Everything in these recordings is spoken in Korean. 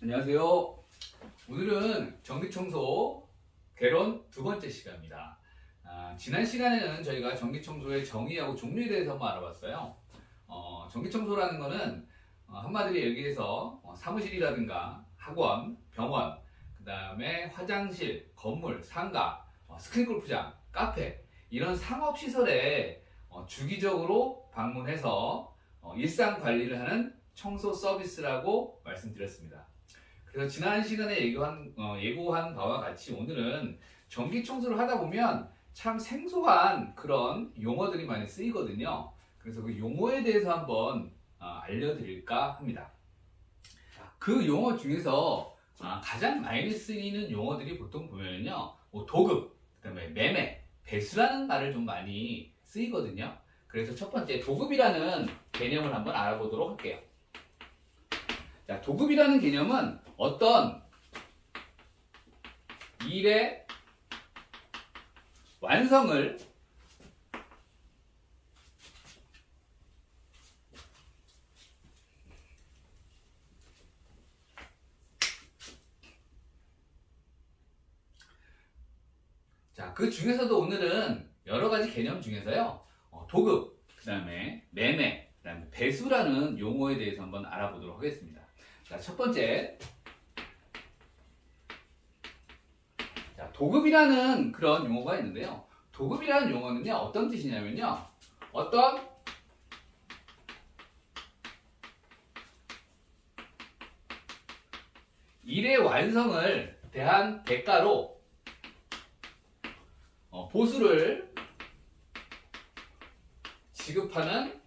안녕하세요. 오늘은 전기청소 개론 두 번째 시간입니다. 지난 시간에는 저희가 전기청소의 정의하고 종류에 대해서 한번 알아봤어요. 전기청소라는 거는 한마디로 얘기해서 사무실이라든가 학원, 병원, 그 다음에 화장실, 건물, 상가, 스크린골프장, 카페 이런 상업시설에 주기적으로 방문해서 일상 관리를 하는 청소 서비스라고 말씀드렸습니다. 그래서 지난 시간에 예고한 바와 같이 오늘은 전기 청소를 하다 보면 참 생소한 그런 용어들이 많이 쓰이거든요. 그래서 그 용어에 대해서 한번 알려드릴까 합니다. 그 용어 중에서 가장 많이 쓰이는 용어들이 보통 보면요, 도급, 그다음에 매매, 배수라는 말을 좀 많이 쓰이거든요. 그래서 첫 번째 도급이라는 개념을 한번 알아보도록 할게요. 자, 도급이라는 개념은 어떤 일의 완성을 그 중에서도 오늘은 여러 가지 개념 중에서요, 도급, 그 다음에 매매, 그 다음에 배수라는 용어에 대해서 한번 알아보도록 하겠습니다. 자, 첫 번째. 자, 도급이라는 그런 용어가 있는데요. 도급이라는 용어는요, 어떤 뜻이냐면요, 어떤 일의 완성을 대한 대가로 보수를 지급하는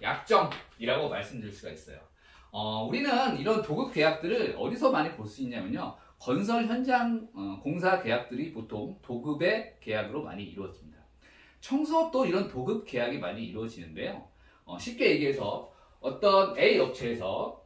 약정이라고 말씀드릴 수가 있어요. 우리는 이런 도급 계약들을 어디서 많이 볼 수 있냐면요, 건설 현장 공사 계약들이 보통 도급의 계약으로 많이 이루어집니다. 청소업도 이런 도급 계약이 많이 이루어지는데요, 쉽게 얘기해서 어떤 A 업체에서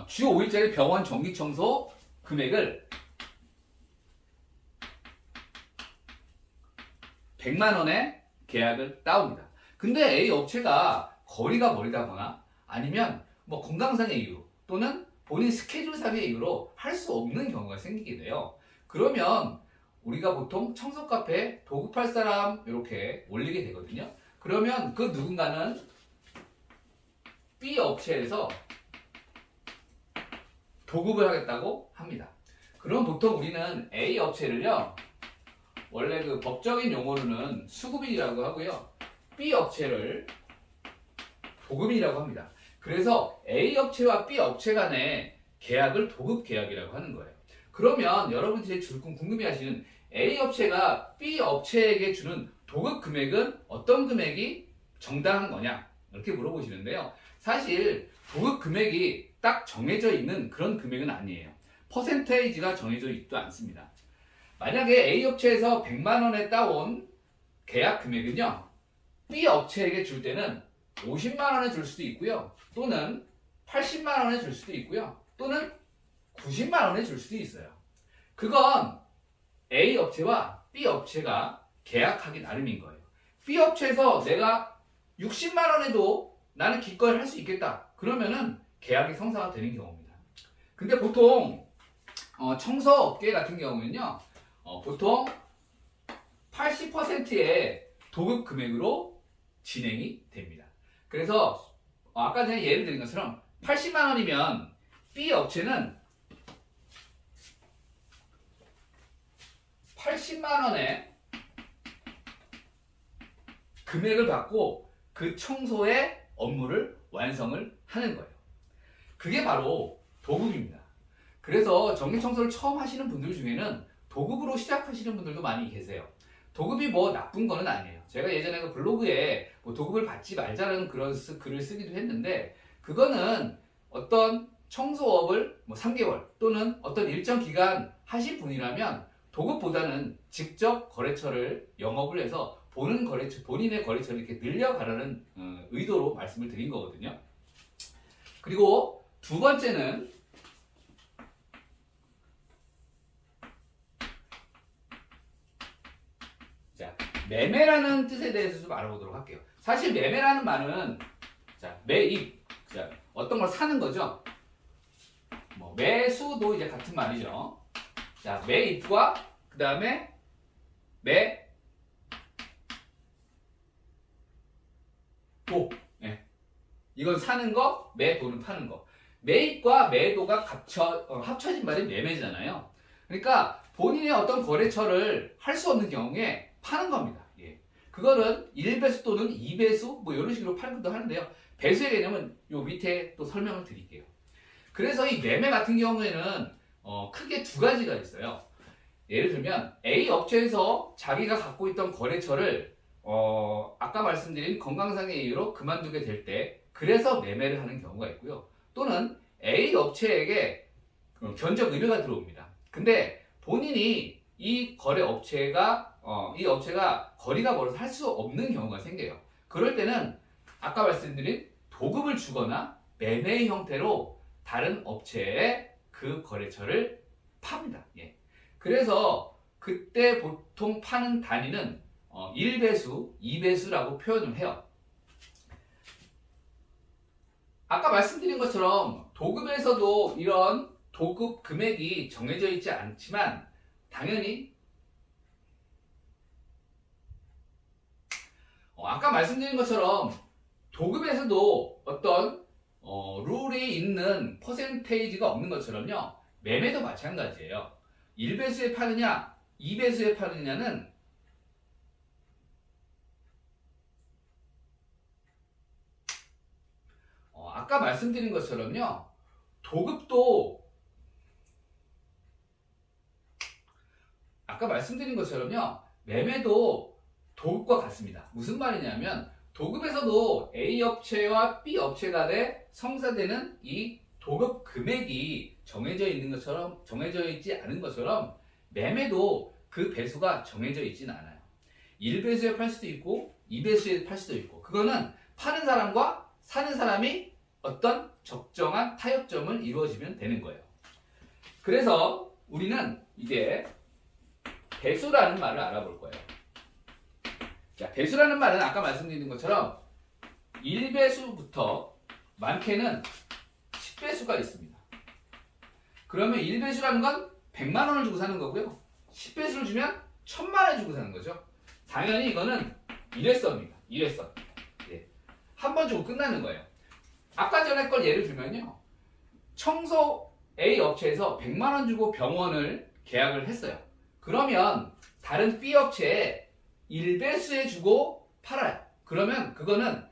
주 5일짜리 병원 전기청소 금액을 100만 원에 계약을 따옵니다. 근데 A 업체가 거리가 멀다거나 아니면 뭐 건강상의 이유 또는 본인 스케줄상의 이유로 할 수 없는 경우가 생기게 돼요. 그러면 우리가 보통 청소 카페에 도급할 사람 이렇게 올리게 되거든요. 그러면 그 누군가는 B 업체에서 도급을 하겠다고 합니다. 그럼 보통 우리는 A 업체를요, 원래 그 법적인 용어로는 수급인이라고 하고요, B 업체를 도급인이라고 합니다. 그래서 A 업체와 B 업체 간의 계약을 도급 계약이라고 하는 거예요. 그러면 여러분들이 궁금해하시는 A 업체가 B 업체에게 주는 도급 금액은 어떤 금액이 정당한 거냐 이렇게 물어보시는데요. 사실 도급 금액이 딱 정해져 있는 그런 금액은 아니에요. 퍼센테이지가 정해져 있지도 않습니다. 만약에 A 업체에서 100만 원에 따온 계약 금액은요, B 업체에게 줄 때는 50만 원에 줄 수도 있고요, 또는 80만 원에 줄 수도 있고요, 또는 90만 원에 줄 수도 있어요. 그건 A 업체와 B 업체가 계약하기 나름인 거예요. B 업체에서 내가 60만 원에도 나는 기꺼이 할 수 있겠다, 그러면은 계약이 성사가 되는 경우입니다. 근데 보통 청소업계 같은 경우는요, 보통 80%의 도급 금액으로 진행이 됩니다. 그래서 아까 전에 예를 드린 것처럼 80만 원이면 B 업체는 80만 원의 금액을 받고 그 청소의 업무를 완성을 하는 거예요. 그게 바로 도급입니다. 그래서 전기청소를 처음 하시는 분들 중에는 도급으로 시작하시는 분들도 많이 계세요. 도급이 뭐 나쁜 거는 아니에요. 제가 예전에 그 블로그에 뭐 도급을 받지 말자라는 그런 글을 쓰기도 했는데, 그거는 어떤 청소업을 뭐 3개월 또는 어떤 일정 기간 하신 분이라면 도급보다는 직접 거래처를 영업을 해서 본인의 거래처를 이렇게 늘려가라는 의도로 말씀을 드린 거거든요. 그리고 두 번째는 매매라는 뜻에 대해서 좀 알아보도록 할게요. 사실 매매라는 말은 자, 매입, 자, 어떤 걸 사는 거죠. 뭐 매수도 이제 같은 말이죠. 자, 매입과 그 다음에 매도. 네. 이건 사는 거, 매도는 파는 거. 매입과 매도가 합쳐진 말이 매매잖아요. 그러니까 본인의 어떤 거래처를 할 수 없는 경우에 파는 겁니다. 예. 그거는 1배수 또는 2배수 뭐 이런 식으로 팔기도 하는데요. 배수의 개념은 요 밑에 또 설명을 드릴게요. 그래서 이 매매 같은 경우에는 크게 두 가지가 있어요. 예를 들면 A 업체에서 자기가 갖고 있던 거래처를 아까 말씀드린 건강상의 이유로 그만두게 될 때 그래서 매매를 하는 경우가 있고요. 또는 A 업체에게 견적 의뢰가 들어옵니다. 근데 본인이 이 거래 업체가 이 업체가 거리가 멀어서 할 수 없는 경우가 생겨요. 그럴 때는 아까 말씀드린 도급을 주거나 매매 형태로 다른 업체에 그 거래처를 팝니다. 예. 그래서 그때 보통 파는 단위는 1배수, 2배수라고 표현을 해요. 아까 말씀드린 것처럼 도급에서도 이런 도급 금액이 정해져 있지 않지만 당연히 아까 말씀드린 것처럼 도급에서도 어떤 룰이 있는 퍼센테이지가 없는 것처럼요. 매매도 마찬가지예요. 1배수에 파느냐 2배수에 파느냐는 아까 말씀드린 것처럼요. 도급도 아까 말씀드린 것처럼요. 매매도 도급과 같습니다. 무슨 말이냐면 도급에서도 A 업체와 B 업체 간에 성사되는 이 도급 금액이 정해져 있는 것처럼 정해져 있지 않은 것처럼 매매도 그 배수가 정해져 있진 않아요. 1배수에 팔 수도 있고 2배수에 팔 수도 있고 그거는 파는 사람과 사는 사람이 어떤 적정한 타협점을 이루어지면 되는 거예요. 그래서 우리는 이제 배수라는 말을 알아볼 거예요. 자, 배수라는 말은 아까 말씀드린 것처럼 1배수부터 많게는 10배수가 있습니다. 그러면 1배수라는 건 100만 원을 주고 사는 거고요. 10배수를 주면 1000만 원 주고 사는 거죠. 당연히 이거는 일회성입니다. 일회성. 예. 한 번 주고 끝나는 거예요. 아까 전에 걸 예를 들면요. 청소 A 업체에서 100만 원 주고 병원을 계약을 했어요. 그러면 다른 B 업체에 1배수에 주고 팔아요. 그러면 그거는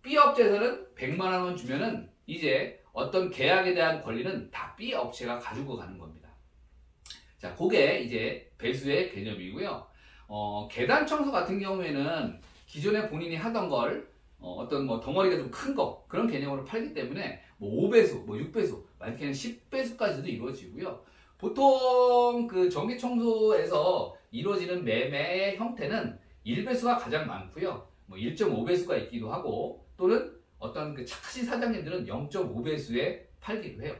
B 업체에서는 100만 원 주면은 이제 어떤 계약에 대한 권리는 다 B 업체가 가지고 가는 겁니다. 자, 그게 이제 배수의 개념이고요. 계단 청소 같은 경우에는 기존에 본인이 하던 걸 어떤 뭐 덩어리가 좀 큰 거 그런 개념으로 팔기 때문에 뭐 5배수, 뭐 6배수, 많게는 10배수까지도 이루어지고요. 보통 그 전기 청소에서 이루어지는 매매의 형태는 1배수가 가장 많고요. 뭐 1.5배수가 있기도 하고 또는 어떤 그 착하신 사장님들은 0.5배수에 팔기도 해요.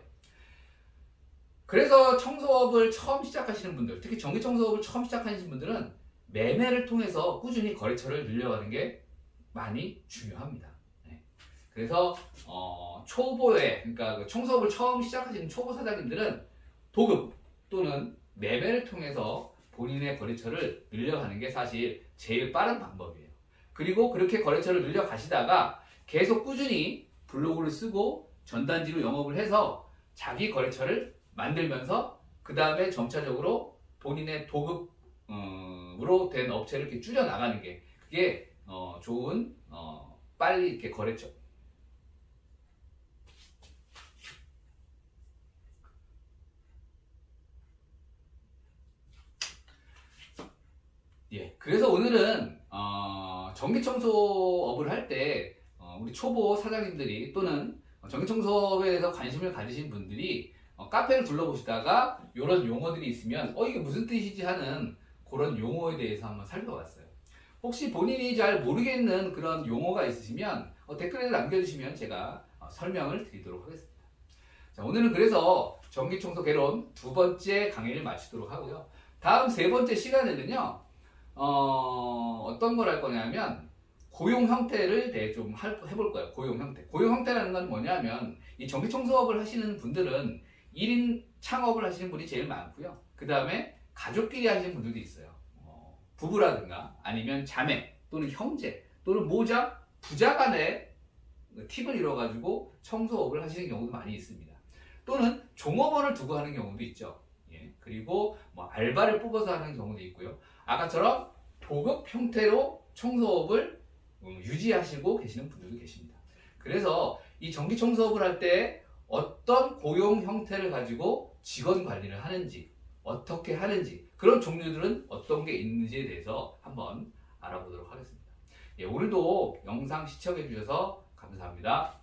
그래서 청소업을 처음 시작하시는 분들, 특히 전기 청소업을 처음 시작하시는 분들은 매매를 통해서 꾸준히 거래처를 늘려가는 게 많이 중요합니다. 네. 그래서 초보에 그러니까 그 청소업을 처음 시작하시는 초보 사장님들은 도급 또는 매매를 통해서 본인의 거래처를 늘려가는 게 사실 제일 빠른 방법이에요. 그리고 그렇게 거래처를 늘려가시다가 계속 꾸준히 블로그를 쓰고 전단지로 영업을 해서 자기 거래처를 만들면서 그 다음에 점차적으로 본인의 도급으로 된 업체를 이렇게 줄여 나가는 게 그게 좋은 빨리 이렇게 거래처. 예, 그래서 오늘은 전기청소업을 할 때 우리 초보 사장님들이 또는 전기청소에 대해서 관심을 가지신 분들이 카페를 둘러보시다가 이런 용어들이 있으면 이게 무슨 뜻이지 하는 그런 용어에 대해서 한번 살펴봤어요. 혹시 본인이 잘 모르겠는 그런 용어가 있으시면 댓글에 남겨주시면 제가 설명을 드리도록 하겠습니다. 자, 오늘은 그래서 전기청소 개론 두 번째 강의를 마치도록 하고요. 다음 세 번째 시간에는요. 어떤 걸 할 거냐면 고용 형태를 대해 좀 해볼 거예요. 고용 형태. 고용 형태라는 건 뭐냐면 이 전기청소업을 하시는 분들은 1인 창업을 하시는 분이 제일 많고요. 그 다음에 가족끼리 하시는 분들도 있어요. 부부라든가 아니면 자매 또는 형제 또는 모자, 부자 간의 팀을 이뤄가지고 청소업을 하시는 경우도 많이 있습니다. 또는 종업원을 두고 하는 경우도 있죠. 예. 그리고 뭐 알바를 뽑아서 하는 경우도 있고요. 아까처럼 도급 형태로 청소업을 유지하시고 계시는 분들도 계십니다. 그래서 이 전기 청소업을 할 때 어떤 고용 형태를 가지고 직원 관리를 하는지, 어떻게 하는지, 그런 종류들은 어떤 게 있는지에 대해서 한번 알아보도록 하겠습니다. 예, 오늘도 영상 시청해 주셔서 감사합니다.